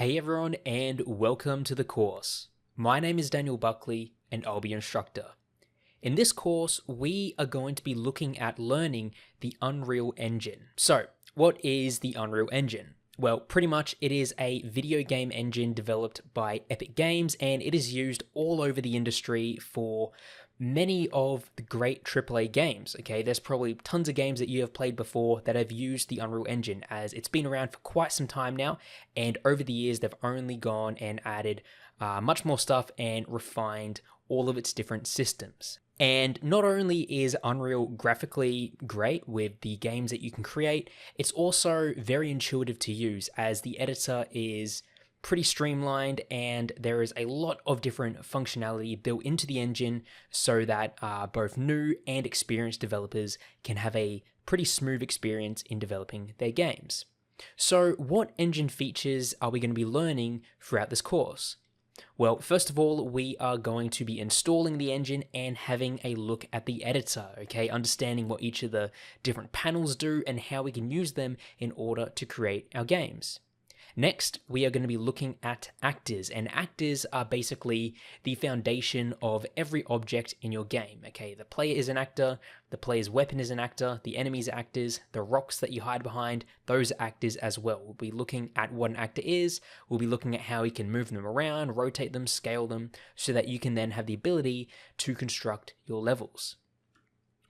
Hey everyone, and welcome to the course. My name is Daniel Buckley, and I'll be your instructor. In this course, we are going to be looking at learning the Unreal Engine. So, what is the Unreal Engine? Well, pretty much it is a video game engine developed by Epic Games, and it is used all over the industry for many of the great AAA games. Okay, there's probably tons of games that you have played before that have used the Unreal Engine, as it's been around for quite some time now, and over the years they've only gone and added much more stuff and refined all of its different systems. And not only is Unreal graphically great with the games that you can create, it's also very intuitive to use, as the editor is pretty streamlined and there is a lot of different functionality built into the engine so that both new and experienced developers can have a pretty smooth experience in developing their games. So what engine features are we going to be learning throughout this course? Well, first of all, we are going to be installing the engine and having a look at the editor, okay? Understanding what each of the different panels do and how we can use them in order to create our games. Next, we are going to be looking at actors, and actors are basically the foundation of every object in your game, okay? The player is an actor, the player's weapon is an actor, the enemies are actors, the rocks that you hide behind, those are actors as well. We'll be looking at what an actor is, we'll be looking at how you can move them around, rotate them, scale them, so that you can then have the ability to construct your levels.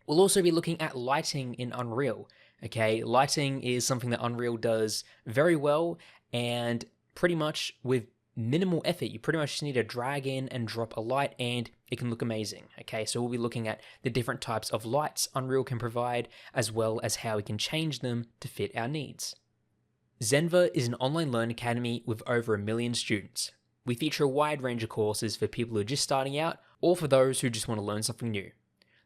We'll also be looking at lighting in Unreal. Okay, lighting is something that Unreal does very well, and pretty much with minimal effort, you pretty much just need to drag in and drop a light and it can look amazing. Okay, so we'll be looking at the different types of lights Unreal can provide, as well as how we can change them to fit our needs. Zenva is an online learning academy with over 1 million students. We feature a wide range of courses for people who are just starting out or for those who just want to learn something new.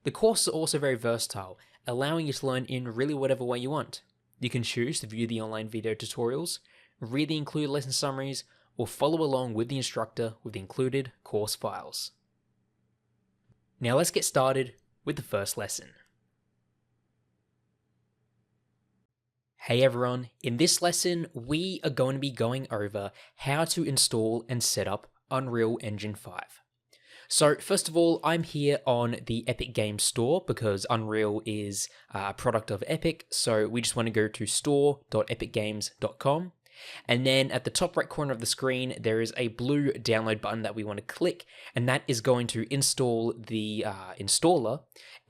The courses are also very versatile, allowing you to learn in really whatever way you want. You can choose to view the online video tutorials, read the included lesson summaries, or follow along with the instructor with the included course files. Now let's get started with the first lesson. Hey everyone, in this lesson we are going to be going over how to install and set up Unreal Engine 5. So first of all, I'm here on the Epic Games Store because Unreal is a product of Epic, so we just want to go to store.epicgames.com. And then at the top right corner of the screen, there is a blue download button that we want to click, and that is going to install the installer,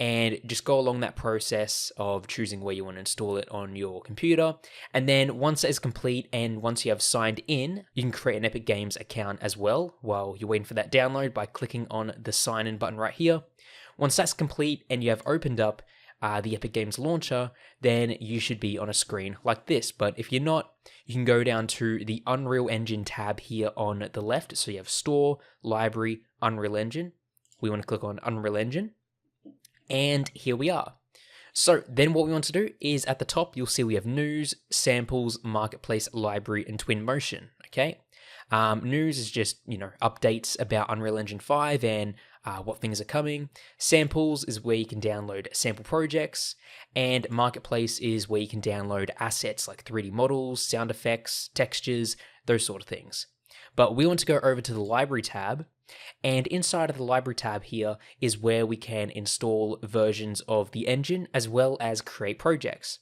and just go along that process of choosing where you want to install it on your computer. And then once that is complete and once you have signed in, you can create an Epic Games account as well while you're waiting for that download by clicking on the sign in button right here. Once that's complete and you have opened up the Epic Games launcher, then you should be on a screen like this. But if you're not, you can go down to the Unreal Engine tab here on the left. So you have Store, Library, Unreal Engine. We want to click on Unreal Engine. And here we are. So then what we want to do is at the top, you'll see we have News, Samples, Marketplace, Library, and Twinmotion, okay? News is just, updates about Unreal Engine 5 and what things are coming. Samples is where you can download sample projects, and Marketplace is where you can download assets like 3D models, sound effects, textures, those sort of things. But we want to go over to the Library tab, and inside of the Library tab here is where we can install versions of the engine as well as create projects.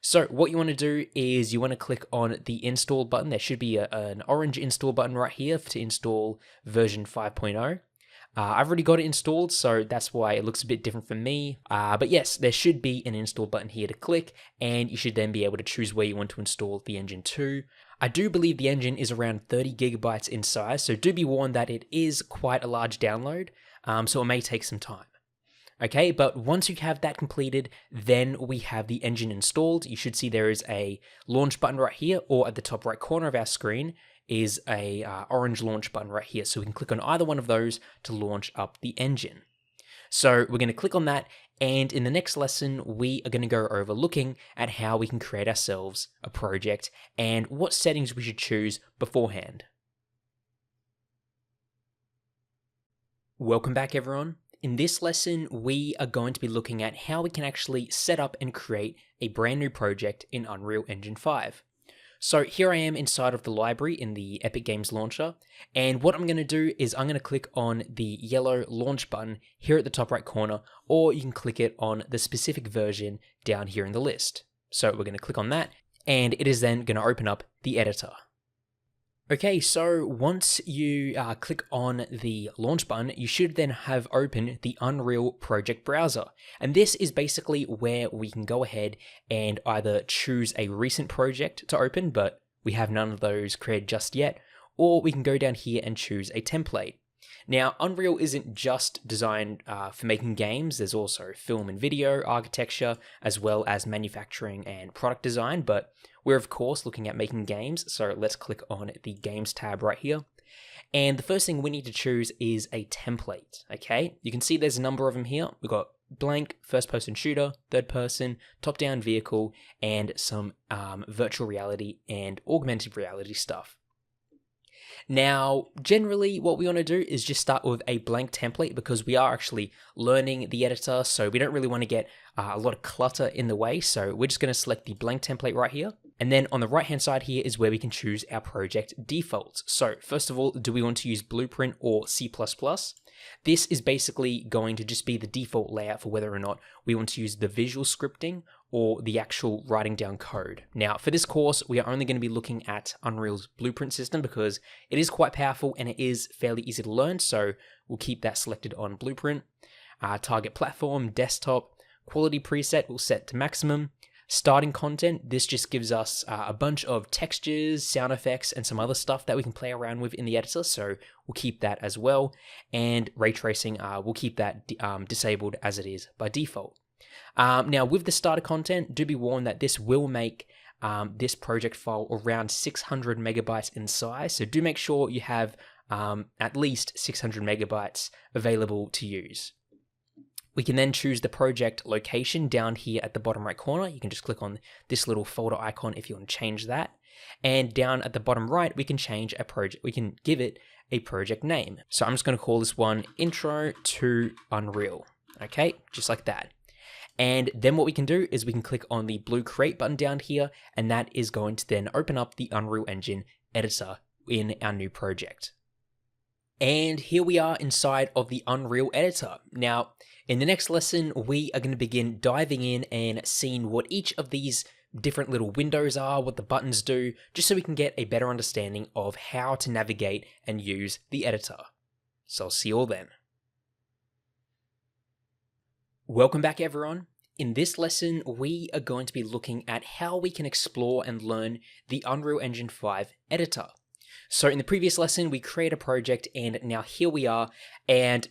So what you want to do is you want to click on the install button. There should be an orange install button right here to install version 5.0. I've already got it installed, so that's why it looks a bit different for me. But yes, there should be an install button here to click, and you should then be able to choose where you want to install the engine to. I do believe the engine is around 30 gigabytes in size, so do be warned that it is quite a large download, so it may take some time. Okay, but once you have that completed, then we have the engine installed. You should see there is a launch button right here, or at the top right corner of our screen is a orange launch button right here. So we can click on either one of those to launch up the engine. So we're going to click on that, and in the next lesson, we are going to go over looking at how we can create ourselves a project and what settings we should choose beforehand. Welcome back, everyone. In this lesson, we are going to be looking at how we can actually set up and create a brand new project in Unreal Engine 5. So here I am inside of the library in the Epic Games launcher, and what I'm going to do is I'm going to click on the yellow launch button here at the top right corner, or you can click it on the specific version down here in the list. So we're going to click on that, and it is then going to open up the editor. Okay, so once you click on the launch button, you should then have open the Unreal Project Browser. And this is basically where we can go ahead and either choose a recent project to open, but we have none of those created just yet, or we can go down here and choose a template. Now, Unreal isn't just designed for making games, there's also film and video, architecture, as well as manufacturing and product design, but we're of course looking at making games, so let's click on the Games tab right here. And the first thing we need to choose is a template, okay? You can see there's a number of them here. We've got blank, first-person shooter, third-person, top-down vehicle, and some virtual reality and augmented reality stuff. Now, generally what we want to do is just start with a blank template because we are actually learning the editor, so we don't really want to get a lot of clutter in the way. So we're just going to select the blank template right here. And then on the right hand side here is where we can choose our project defaults. So first of all, do we want to use Blueprint or C++? This is basically going to just be the default layout for whether or not we want to use the visual scripting or the actual writing down code. Now, for this course, we are only going to be looking at Unreal's Blueprint system because it is quite powerful and it is fairly easy to learn, so we'll keep that selected on Blueprint. Target platform, desktop, quality preset we'll set to maximum. Starting content, this just gives us a bunch of textures, sound effects, and some other stuff that we can play around with in the editor, so we'll keep that as well. And ray tracing, we'll keep that disabled as it is by default. Now, with the starter content, do be warned that this will make this project file around 600 megabytes in size, so do make sure you have at least 600 megabytes available to use. We can then choose the project location down here at the bottom right corner. You can just click on this little folder icon if you want to change that. And down at the bottom right, we can change a project. We can give it a project name. So I'm just going to call this one Intro to Unreal. Okay, just like that. And then what we can do is we can click on the blue Create button down here, and that is going to then open up the Unreal Engine editor in our new project. And here we are inside of the Unreal editor. Now, in the next lesson, we are going to begin diving in and seeing what each of these different little windows are, what the buttons do, just so we can get a better understanding of how to navigate and use the editor. So I'll see you all then. Welcome back, everyone. In this lesson, we are going to be looking at how we can explore and learn the Unreal Engine 5 editor. So in the previous lesson, we created a project, and now here we are, and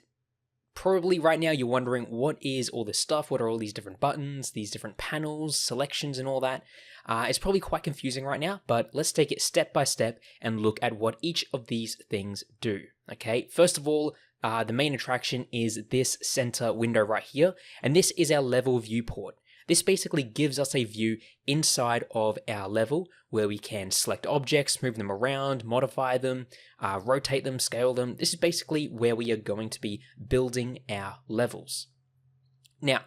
probably right now you're wondering, what is all this stuff? What are all these different buttons, these different panels, selections, and all that? It's probably quite confusing right now, but let's take it step by step and look at what each of these things do. Okay, first of all, the main attraction is this center window right here, and this is our level viewport. This basically gives us a view inside of our level where we can select objects, move them around, modify them, rotate them, scale them. This is basically where we are going to be building our levels. Now,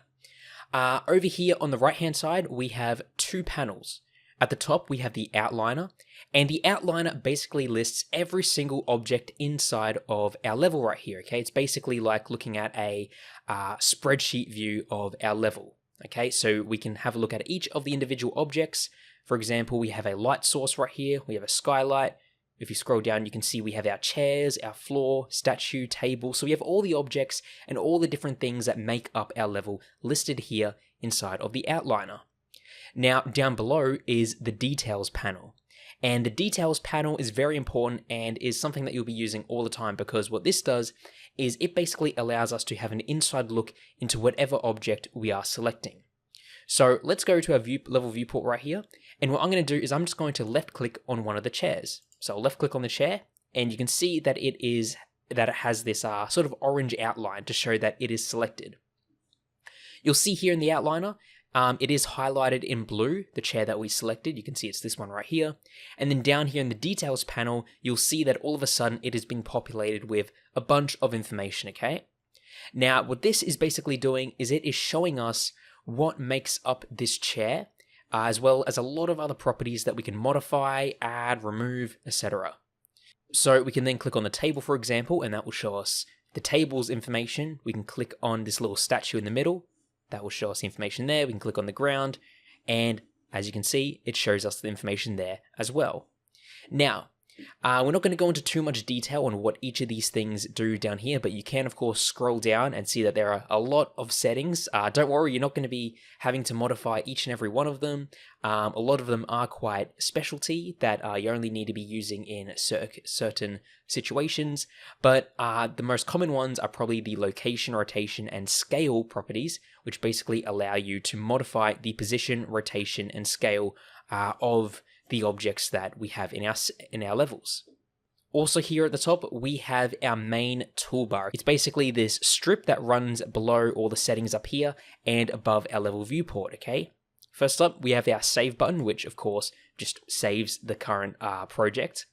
over here on the right hand side, we have two panels. At the top, we have the outliner, and the outliner basically lists every single object inside of our level right here, okay? It's basically like looking at a spreadsheet view of our level. Okay, so we can have a look at each of the individual objects. For example, we have a light source right here. We have a skylight. If you scroll down, you can see we have our chairs, our floor, statue, table. So we have all the objects and all the different things that make up our level listed here inside of the outliner. Now, down below is the details panel. And the details panel is very important and is something that you'll be using all the time, because what this does is it basically allows us to have an inside look into whatever object we are selecting. So let's go to our level viewport right here. And what I'm going to do is I'm just going to left click on one of the chairs. So I'll left click on the chair, and you can see that it has this sort of orange outline to show that it is selected. You'll see here in the outliner, it is highlighted in blue, the chair that we selected. You can see it's this one right here. And then down here in the details panel, you'll see that all of a sudden it has been populated with a bunch of information, okay? Now, what this is basically doing is it is showing us what makes up this chair as well as a lot of other properties that we can modify, add, remove, etc. So we can then click on the table, for example, and that will show us the table's information. We can click on this little statue in the middle. That will show us the information there. We can click on the ground, and as you can see, it shows us the information there as well. Now, we're not going to go into too much detail on what each of these things do down here, but you can, of course, scroll down and see that there are a lot of settings. Don't worry, you're not going to be having to modify each and every one of them. A lot of them are quite specialty that you only need to be using in certain situations, but the most common ones are probably the location, rotation, and scale properties, which basically allow you to modify the position, rotation, and scale of the objects that we have in our levels. Also here at the top, we have our main toolbar. It's basically this strip that runs below all the settings up here and above our level viewport, okay? First up, we have our save button, which of course just saves the current project.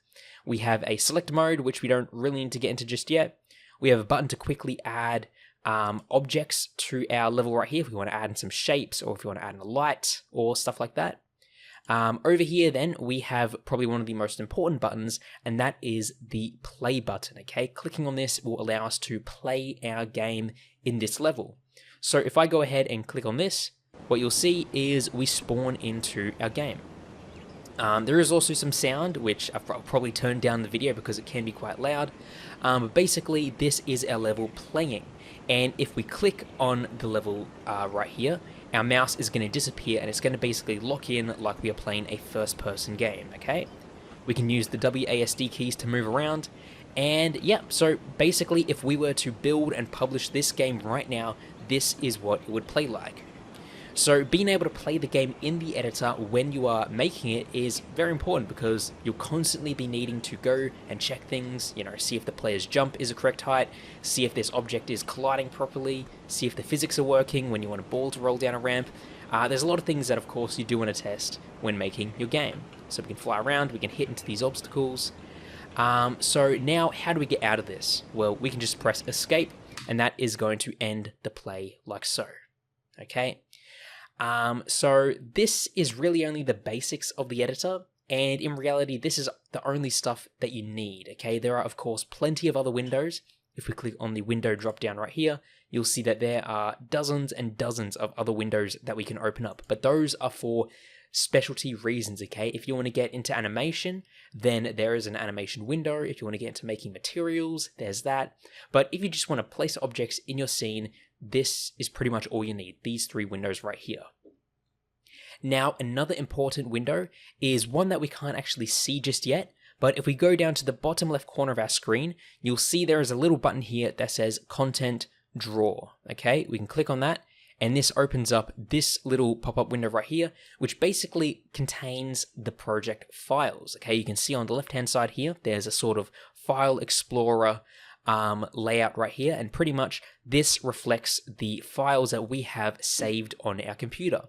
We have a select mode, which we don't really need to get into just yet. We have a button to quickly add objects to our level right here if we want to add in some shapes or if you want to add in a light or stuff like that. Over here then, we have probably one of the most important buttons, and that is the play button, okay? Clicking on this will allow us to play our game in this level. So if I go ahead and click on this, what you'll see is we spawn into our game. There is also some sound, which I've probably turned down the video because it can be quite loud. But basically, this is our level playing. And if we click on the level right here, our mouse is going to disappear and it's going to basically lock in like we are playing a first-person game, okay? We can use the WASD keys to move around. And yeah, so basically if we were to build and publish this game right now, this is what it would play like. So being able to play the game in the editor when you are making it is very important because you'll constantly be needing to go and check things, see if the player's jump is the correct height, see if this object is colliding properly, see if the physics are working when you want a ball to roll down a ramp. There's a lot of things that of course you do want to test when making your game. So we can fly around, we can hit into these obstacles. So now how do we get out of this? Well, we can just press escape and that is going to end the play like so. Okay? So this is really only the basics of the editor, and in reality this is the only stuff that you need, okay? There are of course plenty of other windows. If we click on the window drop down right here, you'll see that there are dozens and dozens of other windows that we can open up, but those are for specialty reasons, okay? If you want to get into animation, then there is an animation window. If you want to get into making materials, there's that. But if you just want to place objects in your scene, this is pretty much all you need, these three windows right here. Now, another important window is one that we can't actually see just yet, but if we go down to the bottom left corner of our screen, you'll see there is a little button here that says Content Drawer, okay? We can click on that, and this opens up this little pop-up window right here, which basically contains the project files, okay? You can see on the left-hand side here, there's a sort of file explorer layout right here, and pretty much this reflects the files that we have saved on our computer.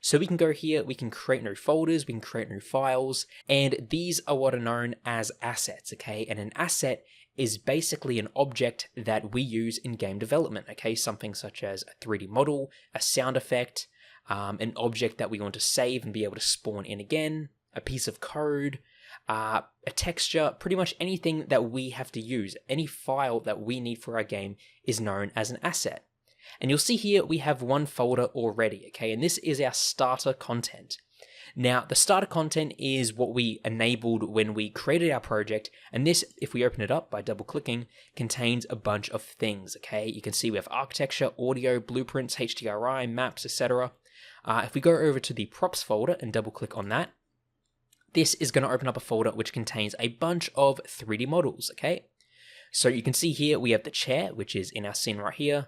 So we can go here, we can create new folders, we can create new files, and these are what are known as assets, okay? And an asset is basically an object that we use in game development, okay? Something such as a 3D model, a sound effect, an object that we want to save and be able to spawn in again, a piece of code, a texture, pretty much anything that we have to use, any file that we need for our game is known as an asset. And you'll see here we have one folder already, okay, and this is our starter content. Now, the starter content is what we enabled when we created our project, and this, if we open it up by double-clicking, contains a bunch of things, okay? You can see we have architecture, audio, blueprints, HDRI, maps, etc. If we go over to the props folder and double-click on that, this is going to open up a folder which contains a bunch of 3D models, okay? So you can see here we have the chair, which is in our scene right here.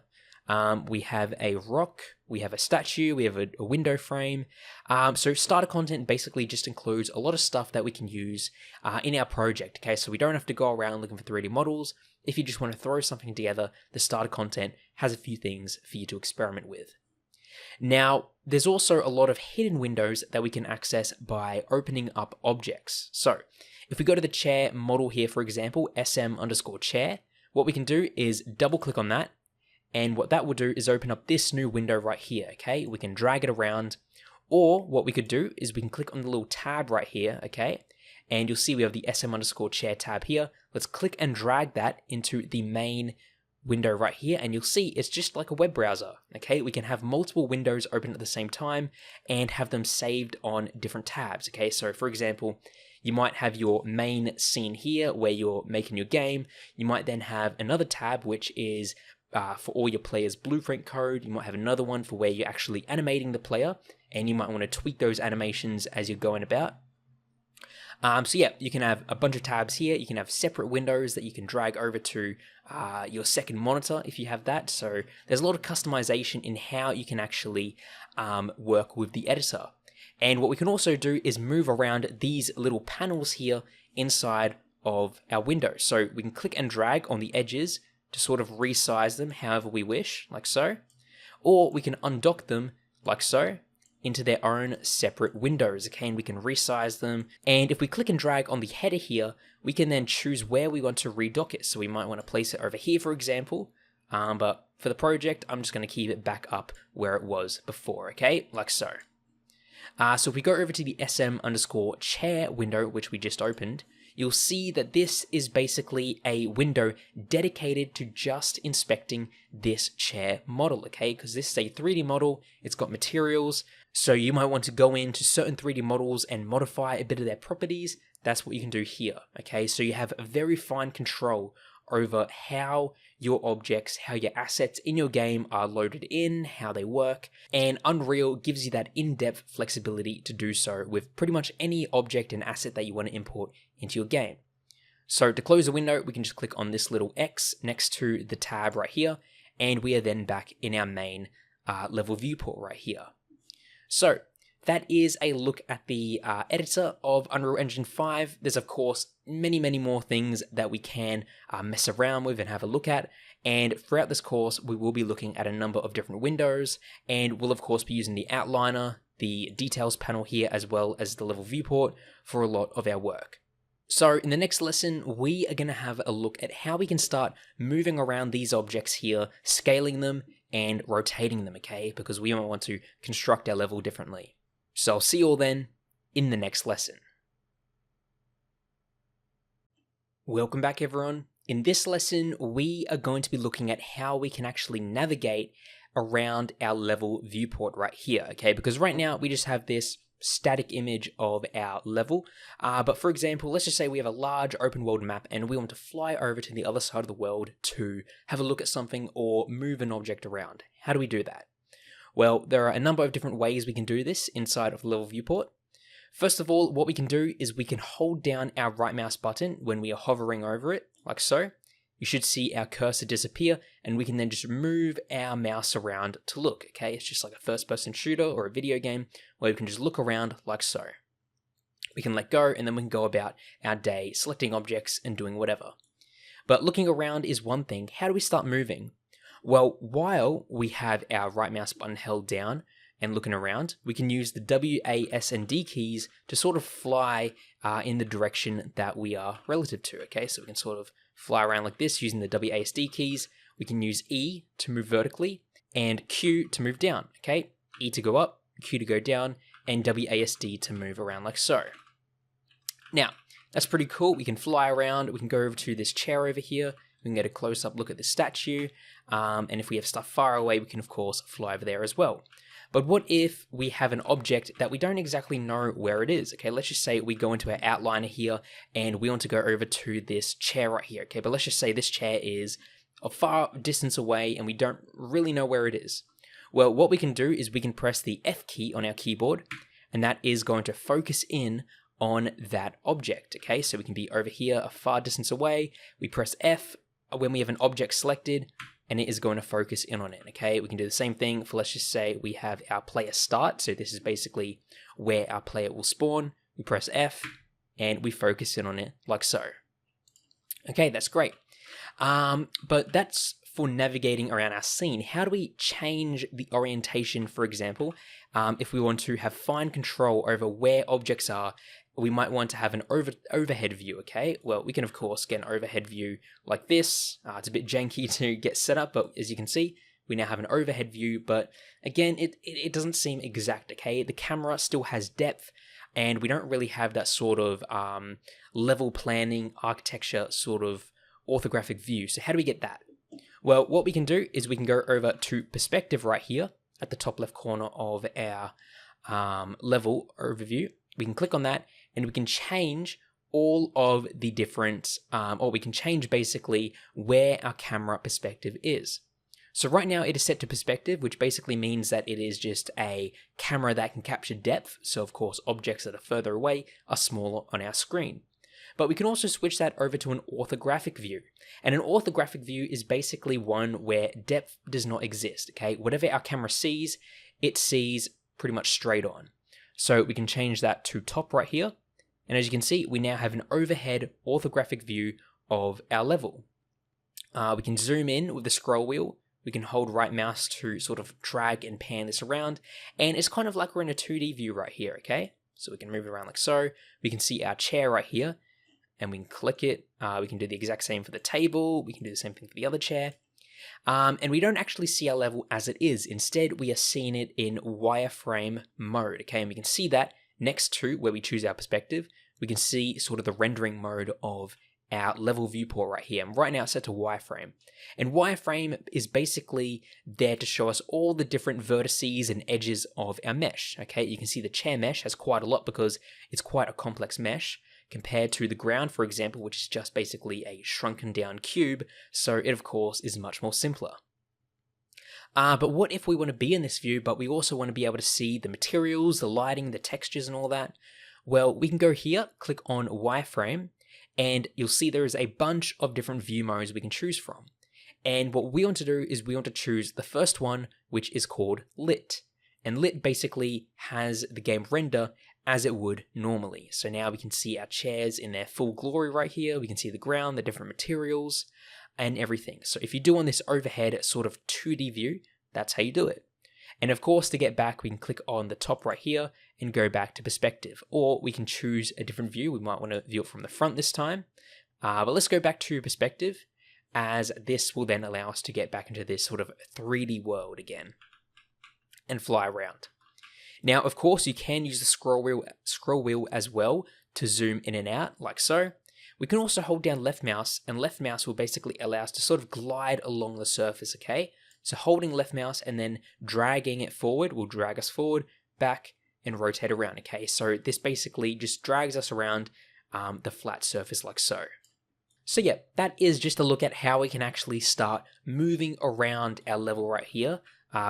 We have a rock, we have a statue, we have a window frame. So starter content basically just includes a lot of stuff that we can use in our project, okay? So we don't have to go around looking for 3D models. If you just want to throw something together, the starter content has a few things for you to experiment with. Now, there's also a lot of hidden windows that we can access by opening up objects. So if we go to the chair model here, for example, SM_chair, what we can do is double click on that. And what that will do is open up this new window right here, okay? We can drag it around, Or what we could do is we can click on the little tab right here, okay? And you'll see we have the SM_chair tab here. Let's click and drag that into the main window right here, and you'll see it's just like a web browser, okay? We can have multiple windows open at the same time and have them saved on different tabs, okay? So for example, you might have your main scene here where you're making your game. You might then have another tab which is for all your players' blueprint code. You might have another one for where you're actually animating the player, and you might want to tweak those animations as you're going about. So yeah, you can have a bunch of tabs here. You can have separate windows that you can drag over to your second monitor if you have that. So there's a lot of customization in how you can actually work with the editor. And what we can also do is move around these little panels here inside of our window. So we can click and drag on the edges to sort of resize them however we wish, like so. Or we can undock them like so into their own separate windows, okay, and we can resize them. And if we click and drag on the header here, we can then choose where we want to redock it. So we might want to place it over here, for example, but for the project, I'm just going to keep it back up where it was before, okay, like so. So if we go over to the SM_chair window, which we just opened, you'll see that this is basically a window dedicated to just inspecting this chair model, okay? Because this is a 3D model, it's got materials, so you might want to go into certain 3D models and modify a bit of their properties. That's what you can do here, okay? So you have a very fine control over how your objects, how your assets in your game are loaded in, how they work, and Unreal gives you that in-depth flexibility to do so with pretty much any object and asset that you want to import into your game. So to close the window, we can just click on this little X next to the tab right here, and we are then back in our main level viewport right here. So that is a look at the editor of Unreal Engine 5. There's of course many more things that we can mess around with and have a look at. And throughout this course, we will be looking at a number of different windows, and we'll of course be using the outliner, the details panel here, as well as the level viewport for a lot of our work. So in the next lesson, we are going to have a look at how we can start moving around these objects here, scaling them and rotating them, okay? Because we might want to construct our level differently. So I'll see you all then in the next lesson. Welcome back everyone. In this lesson, we are going to be looking at how we can actually navigate around our level viewport right here, okay? Because right now we just have this static image of our level. But for example, let's just say we have a large open world map and we want to fly over to the other side of the world to have a look at something or move an object around. How do we do that? Well, there are a number of different ways we can do this inside of level viewport. First of all, what we can do is we can hold down our right mouse button when we are hovering over it, like so. You should see our cursor disappear, and we can then just move our mouse around to look, okay? It's just like a first-person shooter or a video game where we can just look around like so. We can let go, and then we can go about our day selecting objects and doing whatever. But looking around is one thing. How do we start moving? Well, while we have our right mouse button held down and looking around, we can use the W, A, S, and D keys to sort of fly in the direction that we are relative to, okay? So we can sort of fly around like this using the W, A, S, D keys. We can use E to move vertically and Q to move down, okay? E to go up, Q to go down, and W, A, S, D to move around like so. Now, that's pretty cool. We can fly around. We can go over to this chair over here. We can get a close-up look at the statue. And if we have stuff far away, we can, of course, fly over there as well. But what if we have an object that we don't exactly know where it is? Okay, let's just say we go into our outliner here and we want to go over to this chair right here. Okay, but let's just say this chair is a far distance away and we don't really know where it is. Well, what we can do is we can press the F key on our keyboard, and that is going to focus in on that object. Okay, so we can be over here a far distance away. We press F when we have an object selected, and it is going to focus in on it, okay? We can do the same thing for, let's just say we have our player start. So this is basically where our player will spawn. We press F and we focus in on it like so. Okay, that's great. But that's for navigating around our scene. How do we change the orientation, for example, if we want to have fine control over where objects are? We might want to have an overhead view, okay? Well, we can, of course, get an overhead view like this. It's a bit janky to get set up, but as you can see, we now have an overhead view, but again, it doesn't seem exact, okay? The camera still has depth, and we don't really have that sort of level planning, architecture sort of orthographic view. So how do we get that? Well, what we can do is we can go over to perspective right here at the top left corner of our level overview. We can click on that, and we can change all of the different, or we can change basically where our camera perspective is. So right now it is set to perspective, which basically means that it is just a camera that can capture depth. So of course, objects that are further away are smaller on our screen. But we can also switch that over to an orthographic view. And an orthographic view is basically one where depth does not exist, okay? Whatever our camera sees, it sees pretty much straight on. So we can change that to top right here. And as you can see, we now have an overhead orthographic view of our level. We can zoom in with the scroll wheel. We can hold right mouse to sort of drag and pan this around. And it's kind of like we're in a 2D view right here, okay? So we can move it around like so. We can see our chair right here, and we can click it. We can do the exact same for the table. We can do the same thing for the other chair. And we don't actually see our level as it is. Instead, we are seeing it in wireframe mode, okay? And we can see that next to where we choose our perspective, we can see sort of the rendering mode of our level viewport right here. And right now it's set to wireframe. And wireframe is basically there to show us all the different vertices and edges of our mesh, okay? You can see the chair mesh has quite a lot because it's quite a complex mesh compared to the ground, for example, which is just basically a shrunken down cube. So it, of course, is much more simpler. But what if we want to be in this view, but we also want to be able to see the materials, the lighting, the textures, and all that? Well, we can go here, click on wireframe, and you'll see there is a bunch of different view modes we can choose from. And what we want to do is we want to choose the first one, which is called lit. And lit basically has the game render as it would normally. So now we can see our chairs in their full glory right here. We can see the ground, the different materials, and everything. So if you do on this overhead sort of 2D view, that's how you do it. And of course, to get back, we can click on the top right here and go back to perspective. Or we can choose a different view. We might want to view it from the front this time. But let's go back to perspective, as this will then allow us to get back into this sort of 3D world again and fly around. Now, of course, you can use the scroll wheel as well to zoom in and out, like so. We can also hold down left mouse, and left mouse will basically allow us to sort of glide along the surface, okay? So holding left mouse and then dragging it forward will drag us forward, back, and rotate around, okay? So this basically just drags us around the flat surface like so. So yeah, that is just a look at how we can actually start moving around our level right here.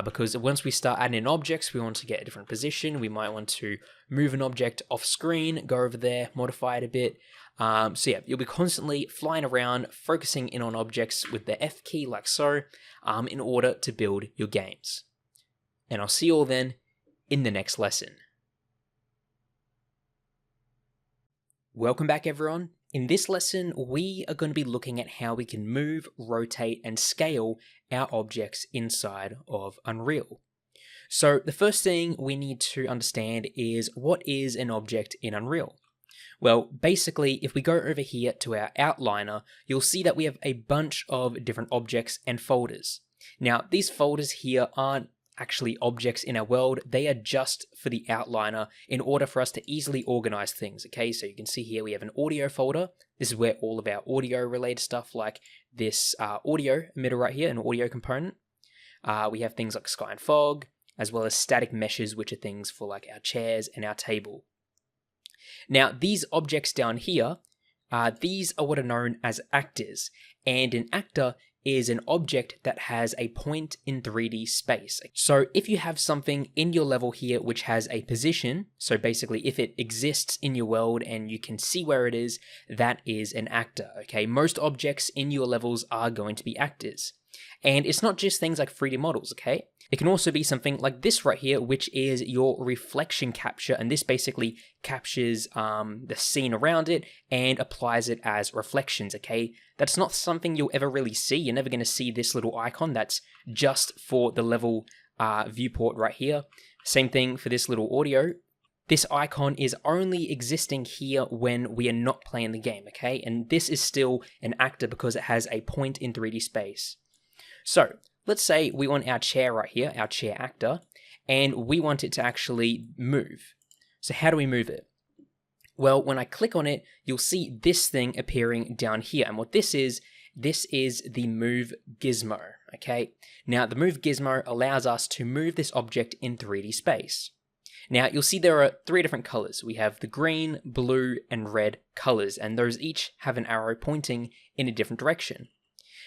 Because once we start adding in objects, we want to get a different position. We might want to move an object off screen, go over there, modify it a bit. So yeah, you'll be constantly flying around, focusing in on objects with the F key like so, in order to build your games. And I'll see you all then in the next lesson. Welcome back, everyone. In this lesson, we are going to be looking at how we can move, rotate, and scale our objects inside of Unreal. So the first thing we need to understand is, what is an object in Unreal? Well, basically, if we go over here to our outliner, you'll see that we have a bunch of different objects and folders. Now, these folders here aren't actually objects in our world. They are just for the outliner in order for us to easily organize things, okay? So you can see here we have an audio folder. This is where all of our audio related stuff like this audio emitter right here, an audio component. We have things like sky and fog, as well as static meshes, which are things for like our chairs and our table. Now, these objects down here, these are what are known as actors, and an actor is an object that has a point in 3D space. So if you have something in your level here which has a position, so basically if it exists in your world and you can see where it is, that is an actor, okay? Most objects in your levels are going to be actors. And it's not just things like 3D models, okay? It can also be something like this right here, which is your reflection capture, and this basically captures the scene around it and applies it as reflections, okay? That's not something you'll ever really see. You're never going to see this little icon. That's just for the level viewport right here. Same thing for this little audio. This icon is only existing here when we are not playing the game, okay? And this is still an actor because it has a point in 3D space. So let's say we want our chair right here, our chair actor, and we want it to actually move. So how do we move it? Well, when I click on it, you'll see this thing appearing down here. And what this is the move gizmo, okay? Now, the move gizmo allows us to move this object in 3D space. Now, you'll see there are 3 different colors. We have the green, blue, and red colors, and those each have an arrow pointing in a different direction.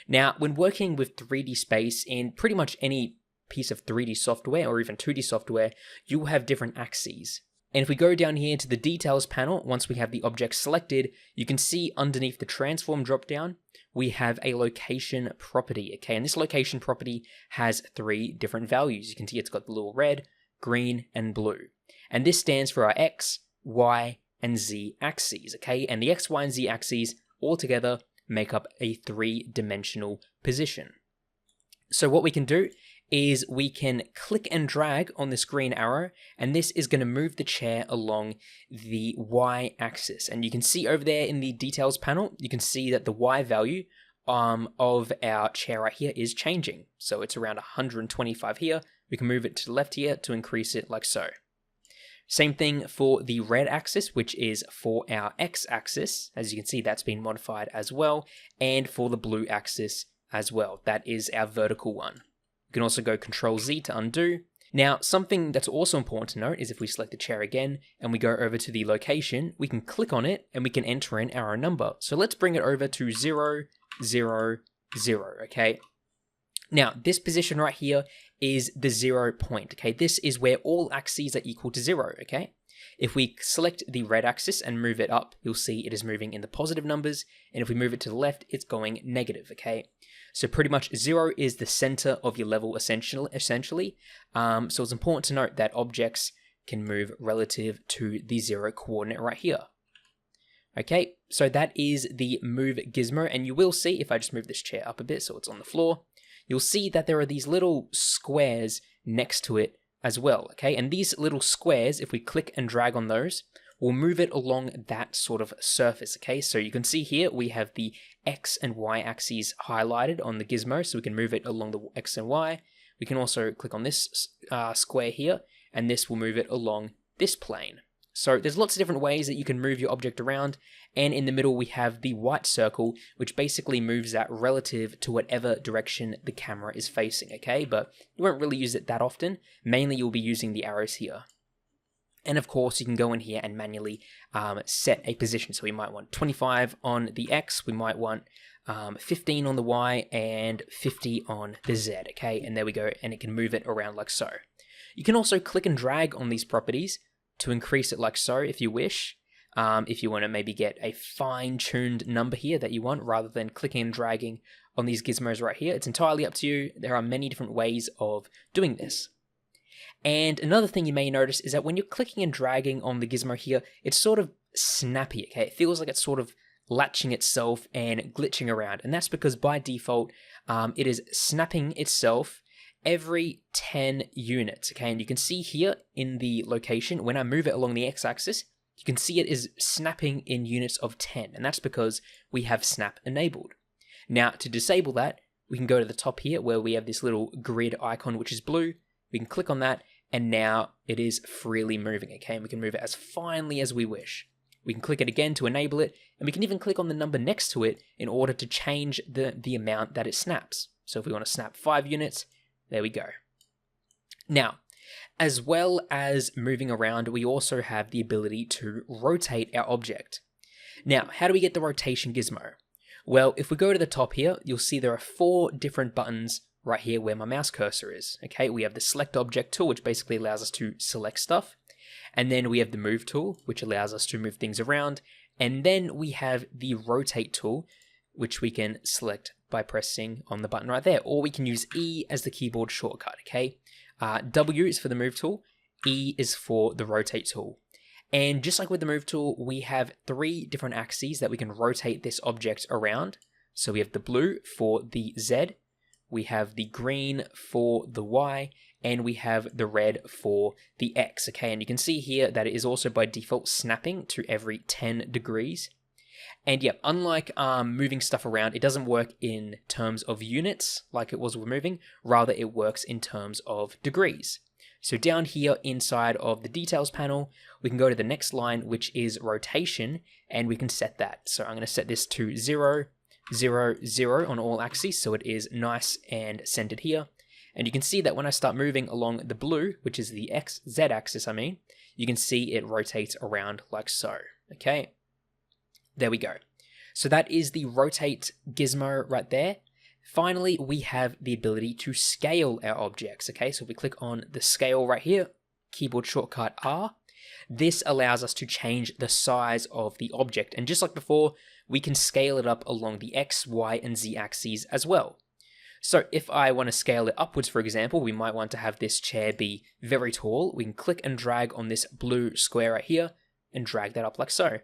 Now, when working with 3D space in pretty much any piece of 3D software or even 2D software, you will have different axes. And if we go down here to the details panel, once we have the object selected, you can see underneath the transform dropdown, we have a location property, okay? And this location property has 3 different values. You can see it's got the little red, green, and blue. And this stands for our X, Y, and Z axes, okay? And the X, Y, and Z axes all together make up a 3-dimensional position. So what we can do is we can click and drag on this green arrow, and this is going to move the chair along the Y axis. And you can see over there in the details panel, you can see that the Y value of our chair right here is changing. So it's around 125 here. We can move it to the left here to increase it like so. Same thing for the red axis, which is for our X axis. As you can see, that's been modified as well. And for the blue axis as well. That is our vertical one. You can also go Control Z to undo. Now, something that's also important to note is if we select the chair again and we go over to the location, we can click on it and we can enter in our number. So let's bring it over to 0, 0, 0, okay? Now, this position right here is the 0 point, okay? This is where all axes are equal to 0, okay? If we select the red axis and move it up, you'll see it is moving in the positive numbers, and if we move it to the left, it's going negative, okay? So pretty much 0 is the center of your level essentially. So it's important to note that objects can move relative to the 0 coordinate right here. Okay, so that is the move gizmo, and you will see, if I just move this chair up a bit so it's on the floor, you'll see that there are these little squares next to it as well, okay? And these little squares, if we click and drag on those, will move it along that sort of surface, okay? So you can see here we have the X and Y axes highlighted on the gizmo, so we can move it along the X and Y. We can also click on this square here, and this will move it along this plane. So there's lots of different ways that you can move your object around, and in the middle we have the white circle, which basically moves that relative to whatever direction the camera is facing, okay? But you won't really use it that often. Mainly you'll be using the arrows here. And of course, you can go in here and manually set a position. So we might want 25 on the X, we might want 15 on the Y, and 50 on the Z, okay? And there we go, and it can move it around like so. You can also click and drag on these properties to increase it like so if you wish. If you want to maybe get a fine-tuned number here that you want, rather than clicking and dragging on these gizmos right here, it's entirely up to you. There are many different ways of doing this. And another thing you may notice is that when you're clicking and dragging on the gizmo here, it's sort of snappy, okay? It feels like it's sort of latching itself and glitching around. And that's because by default, it is snapping itself every 10 units, okay? And you can see here in the location, when I move it along the X-axis, you can see it is snapping in units of 10. And that's because we have snap enabled. Now, to disable that, we can go to the top here where we have this little grid icon, which is blue. We can click on that, and now it is freely moving, okay? And we can move it as finely as we wish. We can click it again to enable it, and we can even click on the number next to it in order to change the amount that it snaps. So if we want to snap 5 units, there we go. Now, as well as moving around, we also have the ability to rotate our object. Now, how do we get the rotation gizmo? Well, if we go to the top here, you'll see there are 4 different buttons right here where my mouse cursor is, okay? We have the select object tool, which basically allows us to select stuff. And then we have the move tool, which allows us to move things around. And then we have the rotate tool, which we can select by pressing on the button right there. Or we can use E as the keyboard shortcut, okay? W is for the move tool, E is for the rotate tool. And just like with the move tool, we have 3 different axes that we can rotate this object around. So we have the blue for the Z, we have the green for the Y, and we have the red for the X, okay? And you can see here that it is also by default snapping to every 10 degrees. And yeah, unlike moving stuff around, it doesn't work in terms of units like it was with moving, rather it works in terms of degrees. So down here inside of the details panel, we can go to the next line, which is rotation, and we can set that. So I'm going to set this to 0, 0, 0 on all axes, so it is nice and centered here. And you can see that when I start moving along the blue, which is the Z axis, you can see it rotates around like so, okay? There we go. So that is the rotate gizmo right there. Finally, we have the ability to scale our objects, okay? So if we click on the scale right here, keyboard shortcut R, this allows us to change the size of the object. And just like before, we can scale it up along the X, Y, and Z axes as well. So if I want to scale it upwards, for example, we might want to have this chair be very tall. We can click and drag on this blue square right here and drag that up like so.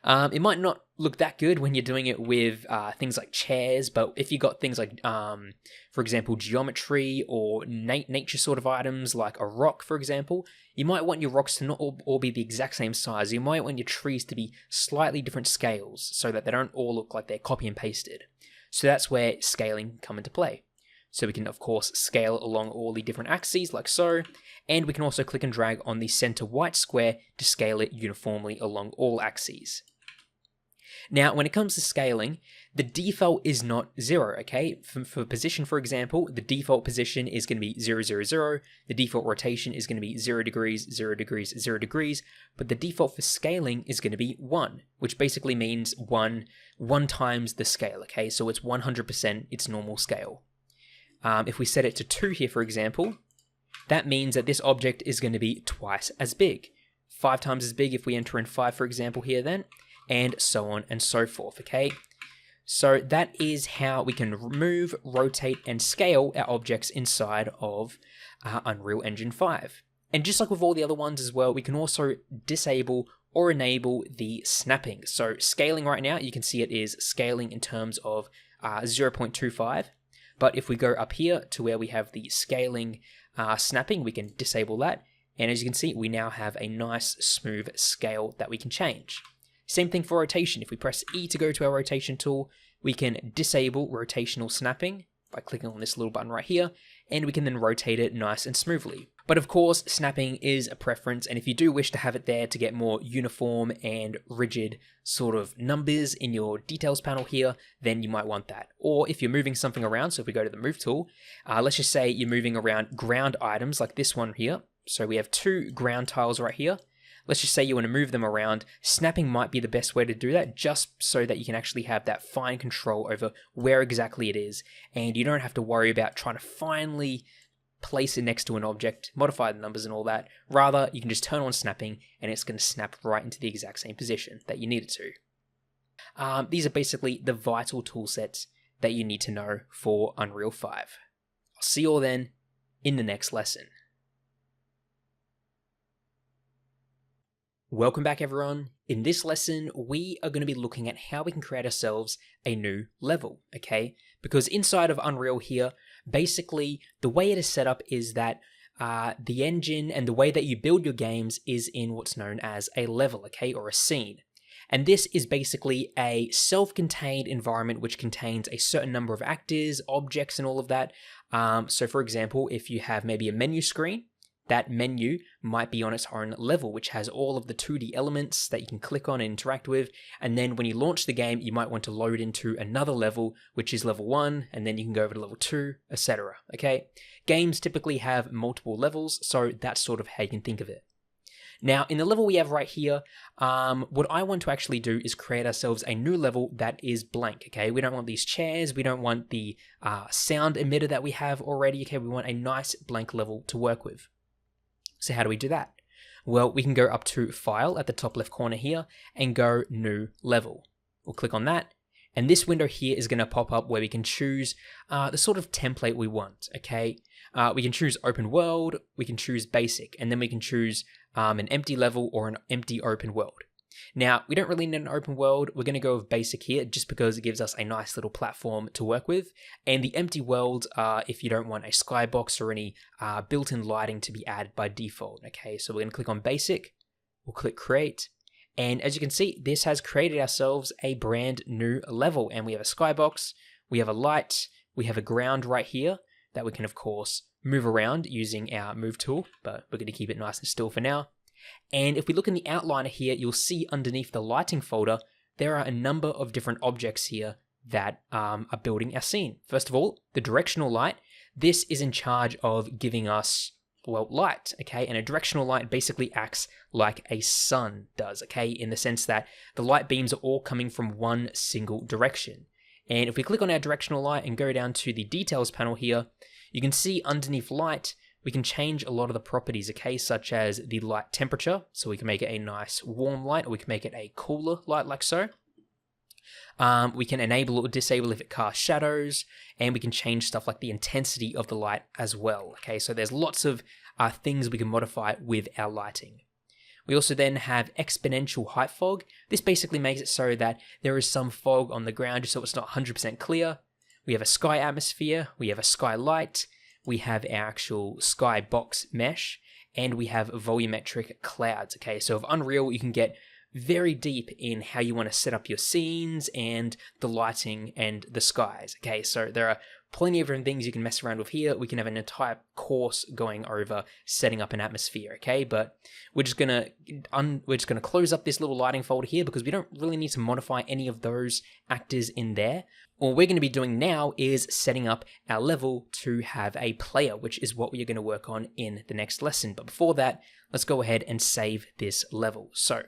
It might not look that good when you're doing it with things like chairs, but if you got things like, for example, geometry or nature sort of items like a rock, for example, you might want your rocks to not all be the exact same size. You might want your trees to be slightly different scales so that they don't all look like they're copy and pasted. So that's where scaling come into play. So we can, of course, scale along all the different axes like so, and we can also click and drag on the center white square to scale it uniformly along all axes. Now, when it comes to scaling, the default is not 0, okay? For position, for example, the default position is going to be 0, 0, 0. The default rotation is going to be 0 degrees, 0 degrees, 0 degrees. But the default for scaling is going to be 1, which basically means 1 times the scale, okay? So it's 100% its normal scale. If we set it to 2 here, for example, that means that this object is going to be twice as big. 5 times as big if we enter in 5, for example, here then, and so on and so forth, okay? So that is how we can move, rotate, and scale our objects inside of Unreal Engine 5. And just like with all the other ones as well, we can also disable or enable the snapping. So scaling right now, you can see it is scaling in terms of 0.25. But if we go up here to where we have the scaling snapping, we can disable that. And as you can see, we now have a nice smooth scale that we can change. Same thing for rotation. If we press E to go to our rotation tool, we can disable rotational snapping by clicking on this little button right here, and we can then rotate it nice and smoothly. But of course, snapping is a preference, and if you do wish to have it there to get more uniform and rigid sort of numbers in your details panel here, then you might want that. Or if you're moving something around, so if we go to the move tool, let's just say you're moving around ground items like this one here. So we have 2 ground tiles right here. Let's just say you want to move them around. Snapping might be the best way to do that, just so that you can actually have that fine control over where exactly it is, and you don't have to worry about trying to finally place it next to an object, modify the numbers and all that. Rather, you can just turn on snapping, and it's going to snap right into the exact same position that you need it to. These are basically the vital tool sets that you need to know for Unreal 5. I'll see you all then in the next lesson. Welcome back, everyone. In this lesson, we are going to be looking at how we can create ourselves a new level, okay? Because inside of Unreal here, basically, the way it is set up is that the engine and the way that you build your games is in what's known as a level, okay, or a scene. And this is basically a self-contained environment which contains a certain number of actors, objects, and all of that. So for example, if you have maybe a menu screen, that menu might be on its own level, which has all of the 2D elements that you can click on and interact with. And then when you launch the game, you might want to load into another level, which is level 1, and then you can go over to level 2, etc. Okay? Games typically have multiple levels, so that's sort of how you can think of it. Now, in the level we have right here, what I want to actually do is create ourselves a new level that is blank, okay? We don't want these chairs, we don't want the sound emitter that we have already, okay? We want a nice blank level to work with. So how do we do that? Well, we can go up to File at the top left corner here and go New Level. We'll click on that, and this window here is going to pop up where we can choose the sort of template we want, okay? We can choose Open World, we can choose Basic, and then we can choose an empty level or an empty open world. Now, we don't really need an open world. We're going to go with Basic here just because it gives us a nice little platform to work with. And the empty worlds are if you don't want a skybox or any built-in lighting to be added by default. Okay, so we're going to click on Basic. We'll click Create. And as you can see, this has created ourselves a brand new level. And we have a skybox, we have a light, we have a ground right here that we can, of course, move around using our move tool, but we're going to keep it nice and still for now. And if we look in the outliner here, you'll see underneath the lighting folder, there are a number of different objects here that are building our scene. First of all, the directional light. This is in charge of giving us, well, light, okay? And a directional light basically acts like a sun does, okay? In the sense that the light beams are all coming from one single direction. And if we click on our directional light and go down to the details panel here, you can see underneath light, we can change a lot of the properties, okay? Such as the light temperature, so we can make it a nice warm light, or we can make it a cooler light like so. We can enable or disable if it casts shadows, and we can change stuff like the intensity of the light as well, okay? So there's lots of things we can modify with our lighting. We also then have exponential height fog. This basically makes it so that there is some fog on the ground just so it's not 100% clear. We have a sky atmosphere, we have a sky light, we have our actual sky box mesh, and we have volumetric clouds, okay? So with Unreal, you can get very deep in how you want to set up your scenes and the lighting and the skies, okay? So there are plenty of different things you can mess around with here. We can have an entire course going over setting up an atmosphere, okay? But we're just gonna close up this little lighting folder here because we don't really need to modify any of those actors in there. All we're going to be doing now is setting up our level to have a player, which is what we are going to work on in the next lesson. But before that, let's go ahead and save this level. So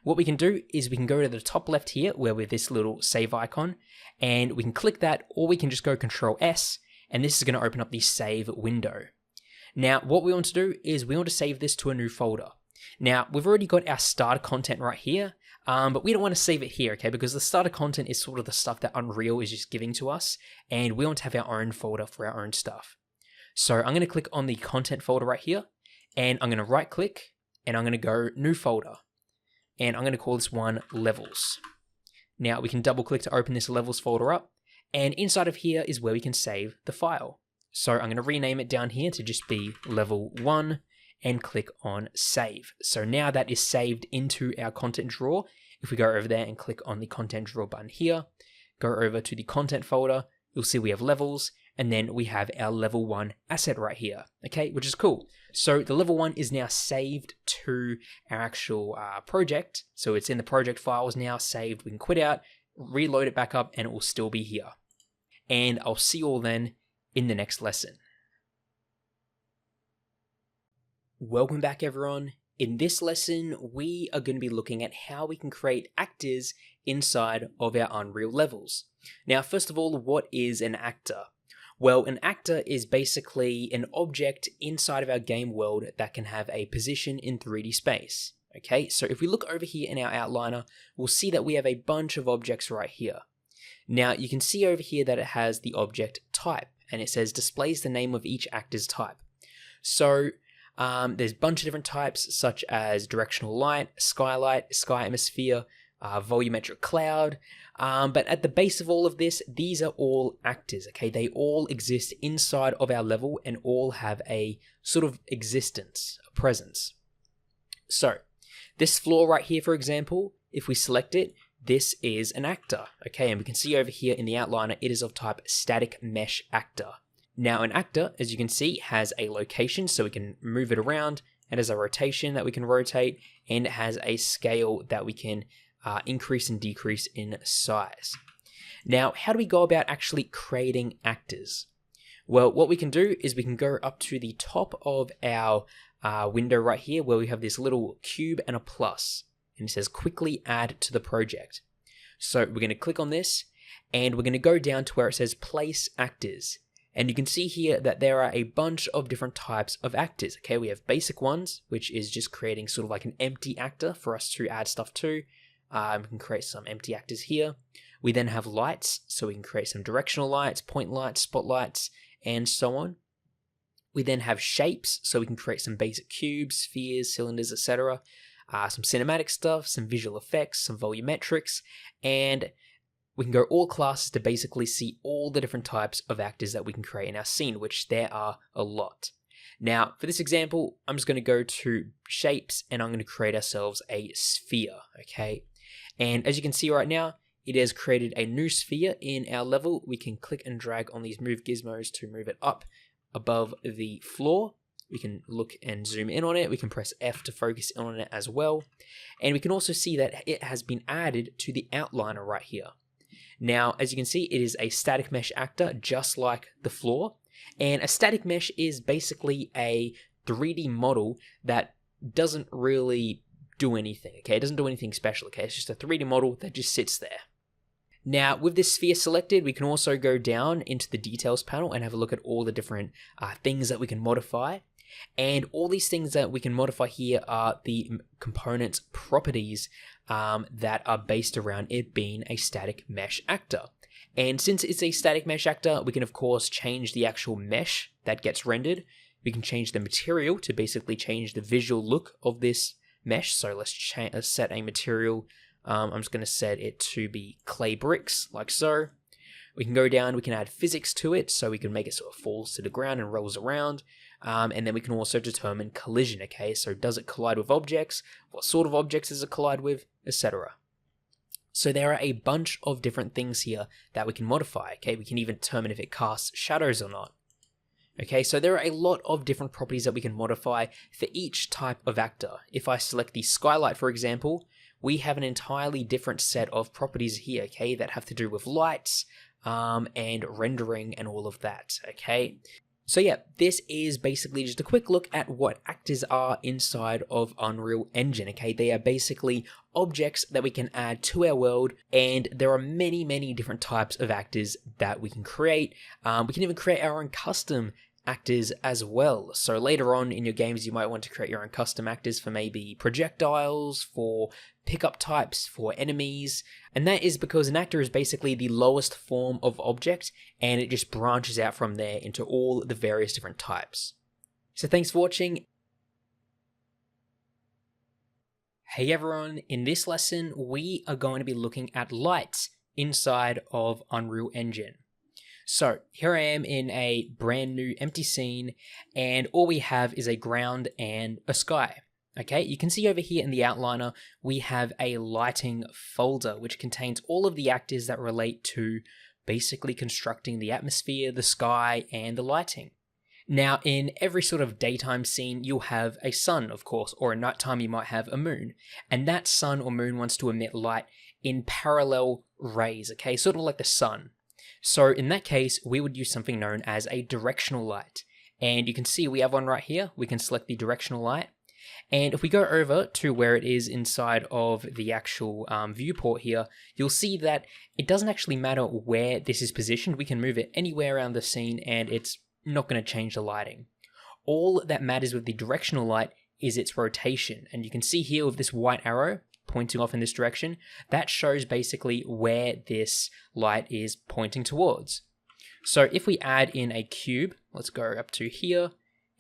what we can do is we can go to the top left here where we have this little save icon, and we can click that, or we can just go Control S, and this is going to open up the save window. Now, what we want to do is we want to save this to a new folder. Now, we've already got our starter content right here, but we don't want to save it here, okay? Because the starter content is sort of the stuff that Unreal is just giving to us, and we want to have our own folder for our own stuff. So I'm going to click on the content folder right here, and I'm going to right click, and I'm going to go New Folder. And I'm going to call this one Levels. Now we can double click to open this Levels folder up, and inside of here is where we can save the file. So I'm going to rename it down here to just be Level 1 and click on Save. So now that is saved into our content drawer. If we go over there and click on the content drawer button here, go over to the content folder, you'll see we have levels, and then we have our level 1 asset right here, okay, which is cool. So the level 1 is now saved to our actual project. So it's in the project files now, saved. We can quit out, reload it back up, and it will still be here. And I'll see you all then in the next lesson. Welcome back, everyone. In this lesson, we are going to be looking at how we can create actors inside of our Unreal levels. Now, first of all, what is an actor? Well, an actor is basically an object inside of our game world that can have a position in 3D space. Okay, so if we look over here in our outliner, we'll see that we have a bunch of objects right here. Now, you can see over here that it has the object type, and it says displays the name of each actor's type. So there's a bunch of different types, such as directional light, skylight, sky atmosphere, volumetric cloud, but at the base of all of this, these are all actors, okay? They all exist inside of our level and all have a sort of existence, a presence. So, this floor right here, for example, if we select it, this is an actor, okay? And we can see over here in the outliner, it is of type static mesh actor. Now, an actor, as you can see, has a location, so we can move it around. It has a rotation that we can rotate, and it has a scale that we can increase and decrease in size. Now, how do we go about actually creating actors? Well, what we can do is we can go up to the top of our window right here where we have this little cube and a plus, and it says quickly add to the project. So we're going to click on this, and we're going to go down to where it says place actors. And you can see here that there are a bunch of different types of actors. Okay, we have basic ones, which is just creating sort of like an empty actor for us to add stuff to. We can create some empty actors here. We then have lights, so we can create some directional lights, point lights, spotlights, and so on. We then have shapes, so we can create some basic cubes, spheres, cylinders, etc. Some cinematic stuff, some visual effects, some volumetrics, and we can go all classes to basically see all the different types of actors that we can create in our scene, which there are a lot. Now, for this example, I'm just going to go to shapes and I'm going to create ourselves a sphere, okay? And as you can see right now, it has created a new sphere in our level. We can click and drag on these move gizmos to move it up above the floor. We can look and zoom in on it. We can press F to focus in on it as well. And we can also see that it has been added to the outliner right here. Now, as you can see, it is a static mesh actor, just like the floor. And a static mesh is basically a 3D model that doesn't really do anything, okay? It doesn't do anything special, okay? It's just a 3D model that just sits there. Now, with this sphere selected, we can also go down into the details panel and have a look at all the different things that we can modify. And all these things that we can modify here are the component's properties that are based around it being a static mesh actor. And since it's a static mesh actor, we can of course change the actual mesh that gets rendered. We can change the material to basically change the visual look of this mesh. So let's set a material. I'm just going to set it to be clay bricks, like so. We can go down, we can add physics to it, so we can make it sort of falls to the ground and rolls around. And then we can also determine collision, okay? So does it collide with objects? What sort of objects does it collide with? Etc. So there are a bunch of different things here that we can modify, okay? We can even determine if it casts shadows or not. Okay, so there are a lot of different properties that we can modify for each type of actor. If I select the skylight, for example, we have an entirely different set of properties here, okay, that have to do with lights and rendering and all of that, okay? So yeah, this is basically just a quick look at what actors are inside of Unreal Engine, okay? They are basically objects that we can add to our world, and there are many, many different types of actors that we can create. We can even create our own custom actors as well. So later on in your games, you might want to create your own custom actors for maybe projectiles, for pickup types, for enemies. And that is because an actor is basically the lowest form of object, and it just branches out from there into all the various different types. So thanks for watching. Hey everyone, in this lesson, we are going to be looking at lights inside of Unreal Engine. So here I am in a brand new empty scene, and all we have is a ground and a sky. Okay, you can see over here in the outliner, we have a lighting folder, which contains all of the actors that relate to basically constructing the atmosphere, the sky, and the lighting. Now, in every sort of daytime scene, you'll have a sun, of course, or at nighttime you might have a moon. And that sun or moon wants to emit light in parallel rays, okay, sort of like the sun. So in that case, we would use something known as a directional light. And you can see we have one right here. We can select the directional light. And if we go over to where it is inside of the actual viewport here, you'll see that it doesn't actually matter where this is positioned. We can move it anywhere around the scene and it's not going to change the lighting. All that matters with the directional light is its rotation. And you can see here with this white arrow pointing off in this direction, that shows basically where this light is pointing towards. So if we add in a cube, let's go up to here,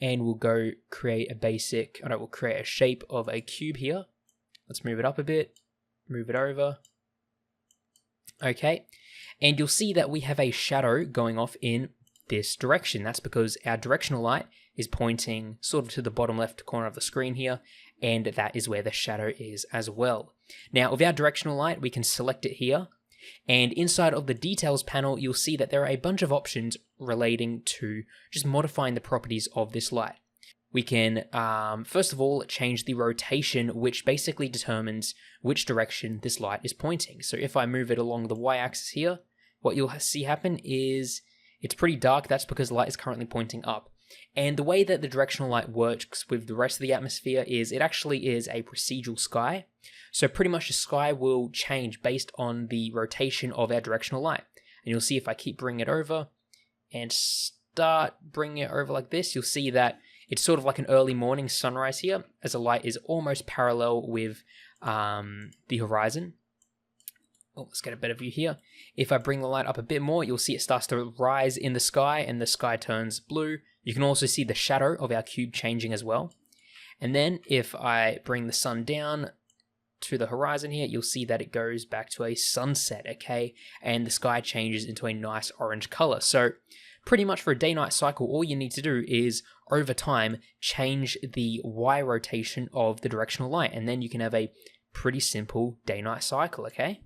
and we'll go create a basic, we'll create a shape of a cube here. Let's move it up a bit, move it over. Okay, and you'll see that we have a shadow going off in this direction. That's because our directional light is pointing sort of to the bottom left corner of the screen here, and that is where the shadow is as well. Now, with our directional light, we can select it here, and inside of the details panel, you'll see that there are a bunch of options relating to just modifying the properties of this light. We can, first of all, change the rotation, which basically determines which direction this light is pointing. So if I move it along the y-axis here, what you'll see happen is it's pretty dark. That's because the light is currently pointing up. And the way that the directional light works with the rest of the atmosphere is it actually is a procedural sky. So pretty much the sky will change based on the rotation of our directional light. And you'll see if I keep bringing it over and start bringing it over like this, you'll see that it's sort of like an early morning sunrise here, as the light is almost parallel with the horizon. Oh, let's get a better view here. If I bring the light up a bit more, you'll see it starts to rise in the sky and the sky turns blue. You can also see the shadow of our cube changing as well. And then if I bring the sun down to the horizon here, you'll see that it goes back to a sunset, okay? And the sky changes into a nice orange color. So pretty much for a day-night cycle, all you need to do is, over time, change the Y rotation of the directional light, and then you can have a pretty simple day-night cycle, okay?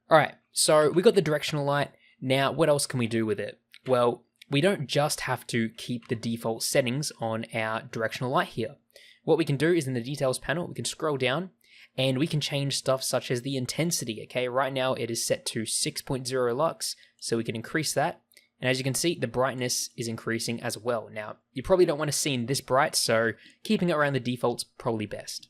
Alright, so we got the directional light. Now, what else can we do with it? Well, we don't just have to keep the default settings on our directional light here. What we can do is in the details panel, we can scroll down, and we can change stuff such as the intensity, okay? Right now it is set to 6.0 lux, so we can increase that. And as you can see, the brightness is increasing as well. Now, you probably don't want to see this bright, so keeping it around the default's probably best.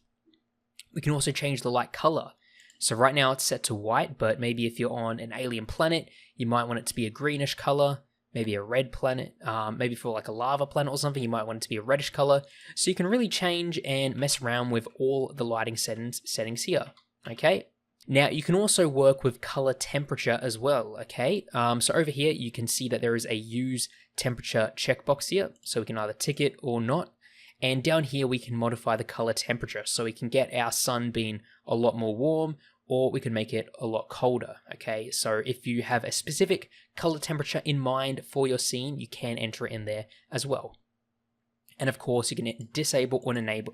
We can also change the light color. So right now it's set to white, but maybe if you're on an alien planet, you might want it to be a greenish color. Maybe a red planet, maybe for like a lava planet or something, you might want it to be a reddish color. So you can really change and mess around with all the lighting settings here, okay? Now you can also work with color temperature as well, okay? So over here, you can see that there is a use temperature checkbox here. So we can either tick it or not. And down here, we can modify the color temperature. So we can get our sun being a lot more warm, or we can make it a lot colder, okay? So if you have a specific color temperature in mind for your scene, you can enter it in there as well. And of course, you can disable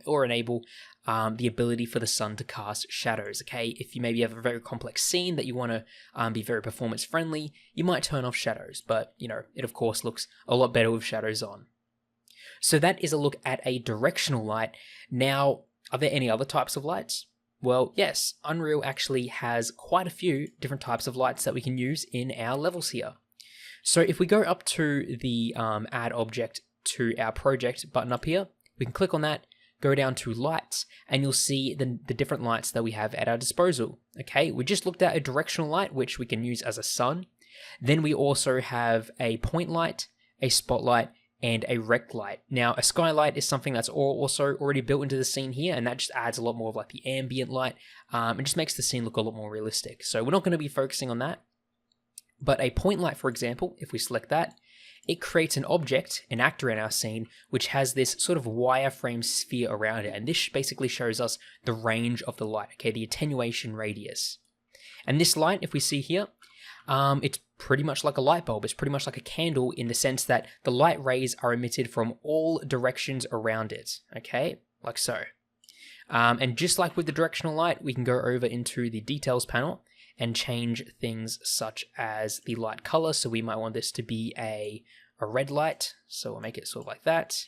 or enable the ability for the sun to cast shadows, okay? If you maybe have a very complex scene that you want to be very performance friendly, you might turn off shadows, but you know, it of course looks a lot better with shadows on. So that is a look at a directional light. Now, are there any other types of lights? Well, yes, Unreal actually has quite a few different types of lights that we can use in our levels here. So if we go up to the Add Object to our Project button up here, we can click on that, go down to Lights, and you'll see the different lights that we have at our disposal. Okay, we just looked at a directional light, which we can use as a sun. Then we also have a point light, a spotlight, and a rect light. Now, a skylight is something that's also already built into the scene here, and that just adds a lot more of like the ambient light, and just makes the scene look a lot more realistic. So we're not going to be focusing on that. But a point light, for example, if we select that, it creates an object, an actor in our scene, which has this sort of wireframe sphere around it, and this basically shows us the range of the light, okay, the attenuation radius. And this light, if we see here, it's pretty much like a light bulb. It's pretty much like a candle in the sense that the light rays are emitted from all directions around it, okay? Like so. And just like with the directional light, we can go over into the details panel and change things such as the light color. So we might want this to be a red light. So we'll make it sort of like that.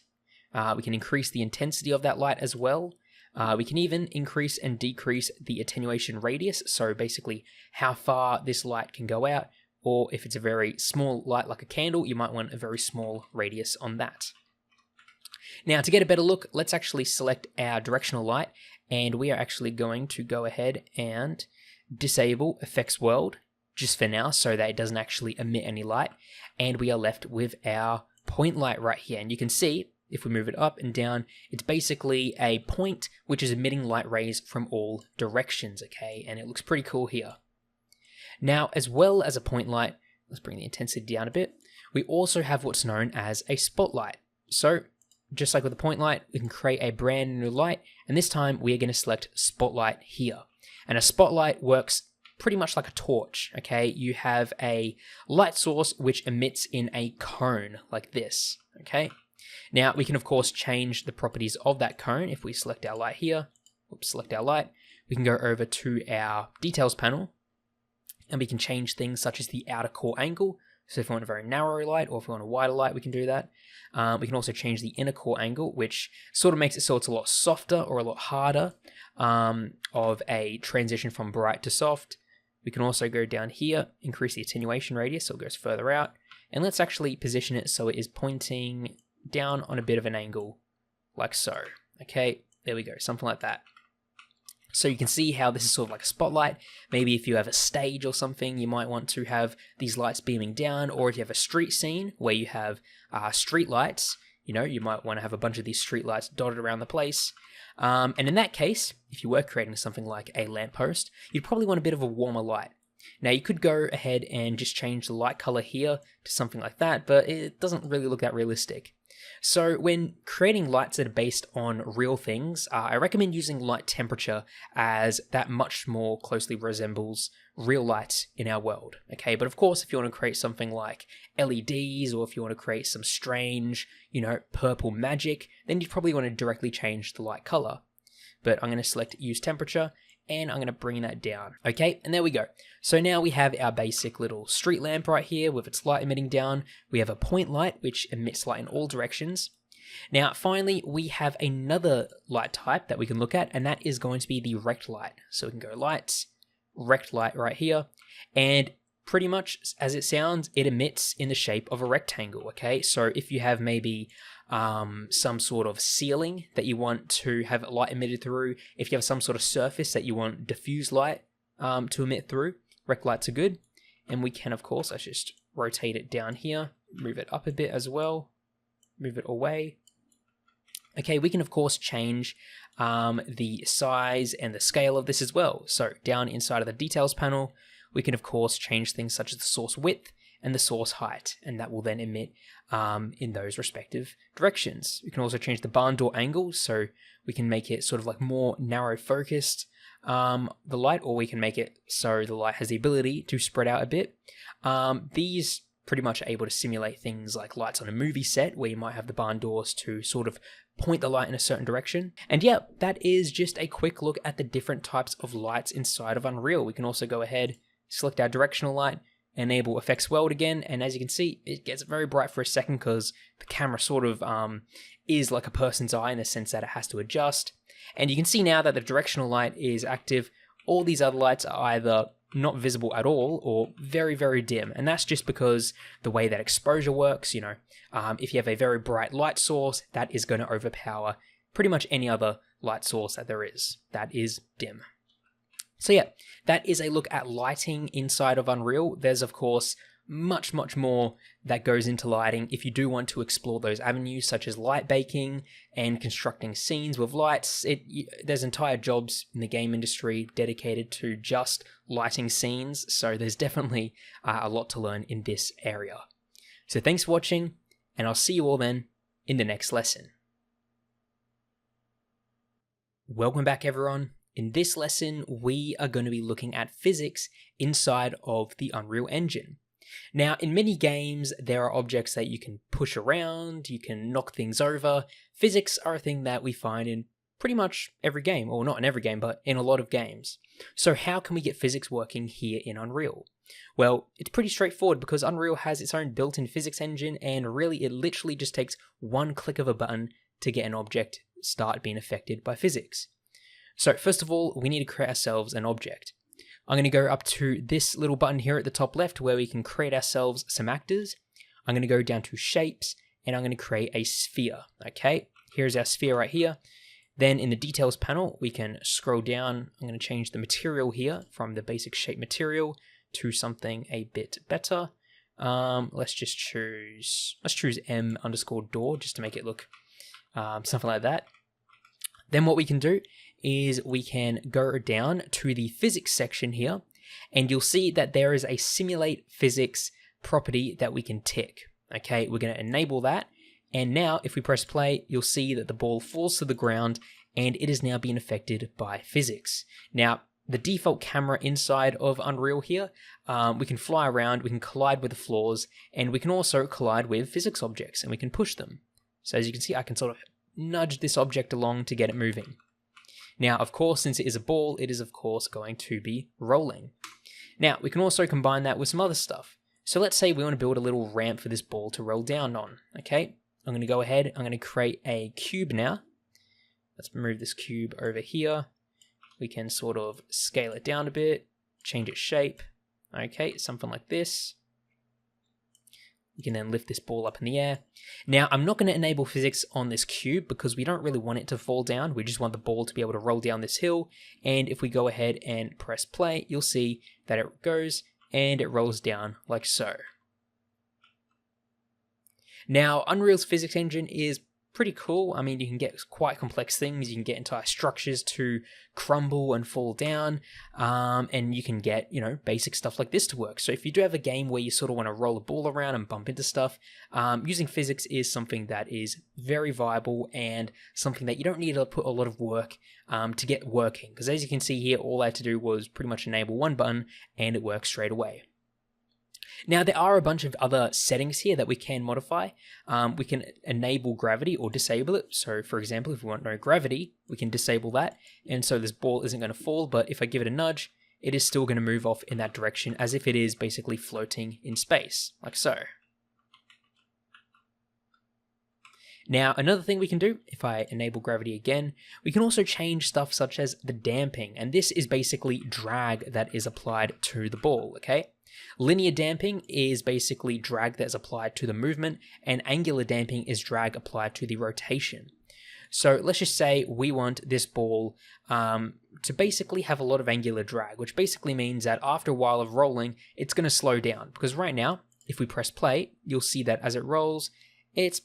We can increase the intensity of that light as well. We can even increase and decrease the attenuation radius, so basically how far this light can go out, or if it's a very small light like a candle, you might want a very small radius on that. Now, to get a better look, let's actually select our directional light, and we are actually going to go ahead and disable Effects World, just for now, so that it doesn't actually emit any light, and we are left with our point light right here, and you can see, if we move it up and down, it's basically a point which is emitting light rays from all directions, okay? And it looks pretty cool here. Now, as well as a point light, let's bring the intensity down a bit, we also have what's known as a spotlight. So, just like with the point light, we can create a brand new light, and this time we are going to select Spotlight here. And a spotlight works pretty much like a torch, okay? You have a light source which emits in a cone like this, okay? Now, we can of course change the properties of that cone. If we select our light here, select our light, we can go over to our details panel, and we can change things such as the outer core angle. So if we want a very narrow light, or if we want a wider light, we can do that. We can also change the inner core angle, which sort of makes it so it's a lot softer or a lot harder of a transition from bright to soft. We can also go down here, increase the attenuation radius so it goes further out. And let's actually position it so it is pointing down on a bit of an angle, like so. Okay, there we go, something like that. So you can see how this is sort of like a spotlight. Maybe if you have a stage or something, you might want to have these lights beaming down, or if you have a street scene where you have street lights, you know, you might want to have a bunch of these street lights dotted around the place. And in that case, if you were creating something like a lamppost, you'd probably want a bit of a warmer light. Now you could go ahead and just change the light color here to something like that, but it doesn't really look that realistic. So when creating lights that are based on real things, I recommend using light temperature, as that much more closely resembles real light in our world. Okay, but of course, if you want to create something like LEDs, or if you want to create some strange, purple magic, then you'd probably want to directly change the light color. But I'm going to select use temperature, and I'm going to bring that down. Okay, and there we go. So now we have our basic little street lamp right here with its light emitting down. We have a point light, which emits light in all directions. Now, finally, we have another light type that we can look at, and that is going to be the rect light. So we can go lights, rect light right here, and pretty much as it sounds, it emits in the shape of a rectangle, okay? So if you have maybe some sort of ceiling that you want to have light emitted through, if you have some sort of surface that you want diffuse light to emit through, rect lights are good. And we can, of course, let's just rotate it down here, move it up a bit as well, move it away. Okay, we can, of course, change the size and the scale of this as well. So down inside of the details panel, we can, of course, change things such as the source width and the source height, and that will then emit in those respective directions. We can also change the barn door angle, so we can make it sort of like more narrow focused, the light, or we can make it so the light has the ability to spread out a bit. These pretty much are able to simulate things like lights on a movie set, where you might have the barn doors to sort of point the light in a certain direction. And yeah, that is just a quick look at the different types of lights inside of Unreal. We can also go ahead, select our directional light, enable effects world again, and as you can see, it gets very bright for a second because the camera sort of is like a person's eye in the sense that it has to adjust. And you can see now that the directional light is active. All these other lights are either not visible at all or very, very dim, and that's just because the way that exposure works, if you have a very bright light source, that is going to overpower pretty much any other light source that there is that is dim. So yeah, that is a look at lighting inside of Unreal. There's, of course, much, much more that goes into lighting if you do want to explore those avenues, such as light baking and constructing scenes with lights. There's entire jobs in the game industry dedicated to just lighting scenes, so there's definitely a lot to learn in this area. So thanks for watching, and I'll see you all then in the next lesson. Welcome back, everyone. In this lesson, we are going to be looking at physics inside of the Unreal Engine. Now, in many games, there are objects that you can push around, you can knock things over. Physics are a thing that we find in pretty much every game, or not in every game, but in a lot of games. So how can we get physics working here in Unreal? Well, it's pretty straightforward because Unreal has its own built-in physics engine, and really it literally just takes one click of a button to get an object start being affected by physics. So first of all, we need to create ourselves an object. I'm going to go up to this little button here at the top left where we can create ourselves some actors. I'm going to go down to shapes, and I'm going to create a sphere. Okay, here's our sphere right here. Then in the details panel, we can scroll down. I'm going to change the material here from the basic shape material to something a bit better. Let's choose M_door just to make it look something like that. Then what we can do is we can go down to the physics section here, and you'll see that there is a simulate physics property that we can tick. Okay, we're going to enable that, and now if we press play, you'll see that the ball falls to the ground and it is now being affected by physics. Now, the default camera inside of Unreal here, we can fly around, we can collide with the floors, and we can also collide with physics objects, and we can push them. So as you can see, I can sort of nudge this object along to get it moving. Now, of course, since it is a ball, it is of course going to be rolling. Now, we can also combine that with some other stuff. So let's say we want to build a little ramp for this ball to roll down on. Okay, I'm going to go ahead, I'm going to create a cube now. Let's move this cube over here. We can sort of scale it down a bit, change its shape. Okay, something like this. You can then lift this ball up in the air. Now, I'm not going to enable physics on this cube because we don't really want it to fall down. We just want the ball to be able to roll down this hill. And if we go ahead and press play, you'll see that it goes and it rolls down like so. Now, Unreal's physics engine is pretty cool. I mean, you can get quite complex things. You can get entire structures to crumble and fall down, and you can get, basic stuff like this to work. So if you do have a game where you sort of want to roll a ball around and bump into stuff, using physics is something that is very viable and something that you don't need to put a lot of work to get working. Because as you can see here, all I had to do was pretty much enable one button and it works straight away. Now, there are a bunch of other settings here that we can modify. We can enable gravity or disable it. So, for example, if we want no gravity, we can disable that. And so this ball isn't going to fall, but if I give it a nudge, it is still going to move off in that direction as if it is basically floating in space, like so. Now, another thing we can do, if I enable gravity again, we can also change stuff such as the damping. And this is basically drag that is applied to the ball, okay? Linear damping is basically drag that's applied to the movement, and angular damping is drag applied to the rotation. So let's just say we want this ball to basically have a lot of angular drag, which basically means that after a while of rolling, it's going to slow down. Because right now, if we press play, you'll see that as it rolls, it's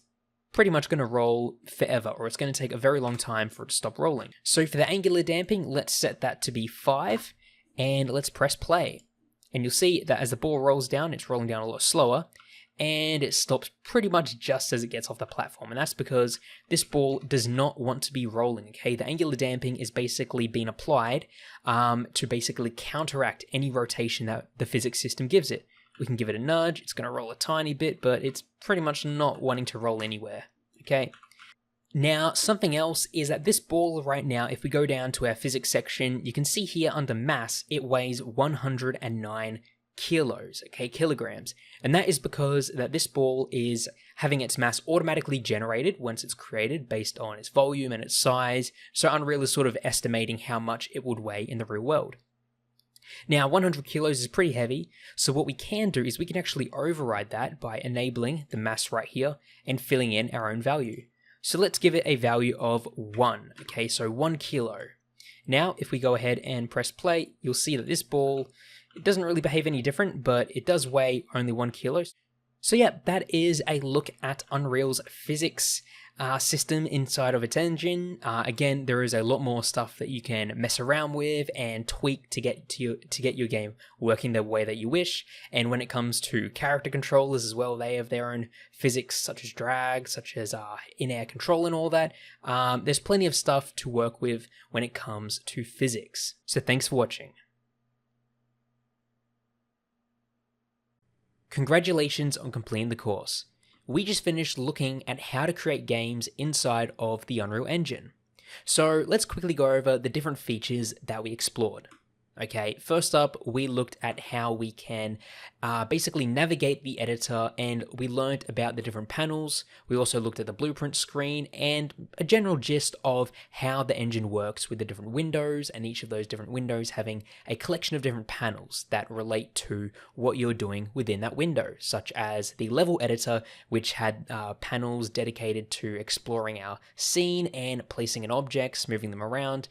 pretty much going to roll forever, or it's going to take a very long time for it to stop rolling. So for the angular damping, let's set that to be 5, and let's press play. And you'll see that as the ball rolls down, it's rolling down a lot slower, and it stops pretty much just as it gets off the platform. And that's because this ball does not want to be rolling, okay? The angular damping is basically being applied to basically counteract any rotation that the physics system gives it. We can give it a nudge, it's going to roll a tiny bit, but it's pretty much not wanting to roll anywhere, okay? Now, something else is that this ball right now, if we go down to our physics section, you can see here under mass, it weighs 109 kilos, okay, kilograms. And that is because that this ball is having its mass automatically generated once it's created based on its volume and its size. So Unreal is sort of estimating how much it would weigh in the real world. Now, 100 kilos is pretty heavy, so what we can do is we can actually override that by enabling the mass right here and filling in our own value. So let's give it a value of 1, okay, so 1 kilo. Now, if we go ahead and press play, you'll see that this ball, it doesn't really behave any different, but it does weigh only 1 kilo. So yeah, that is a look at Unreal's physics system inside of its engine. Again, there is a lot more stuff that you can mess around with and tweak to get your game working the way that you wish. And when it comes to character controllers as well, they have their own physics such as drag, such as in-air control and all that. There's plenty of stuff to work with when it comes to physics. So thanks for watching. Congratulations on completing the course. We just finished looking at how to create games inside of the Unreal Engine. So let's quickly go over the different features that we explored. Okay, first up, we looked at how we can basically navigate the editor, and we learned about the different panels. We also looked at the blueprint screen and a general gist of how the engine works with the different windows, and each of those different windows having a collection of different panels that relate to what you're doing within that window, such as the level editor, which had panels dedicated to exploring our scene and placing in objects, moving them around.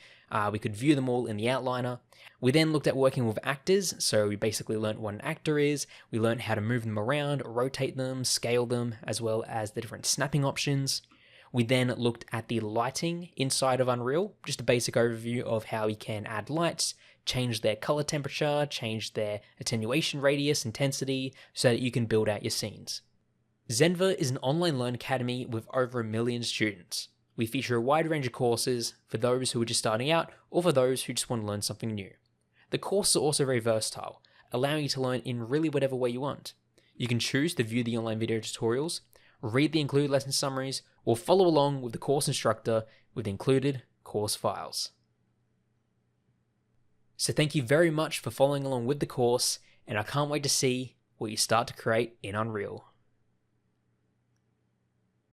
We could view them all in the outliner. We then looked at working with actors, so we basically learned what an actor is, we learned how to move them around, rotate them, scale them, as well as the different snapping options. We then looked at the lighting inside of Unreal, just a basic overview of how we can add lights, change their color temperature, change their attenuation radius, intensity, so that you can build out your scenes. Zenva is an online learn academy with over 1 million students. We feature a wide range of courses for those who are just starting out or for those who just want to learn something new. The courses are also very versatile, allowing you to learn in really whatever way you want. You can choose to view the online video tutorials, read the included lesson summaries, or follow along with the course instructor with included course files. So thank you very much for following along with the course, and I can't wait to see what you start to create in Unreal.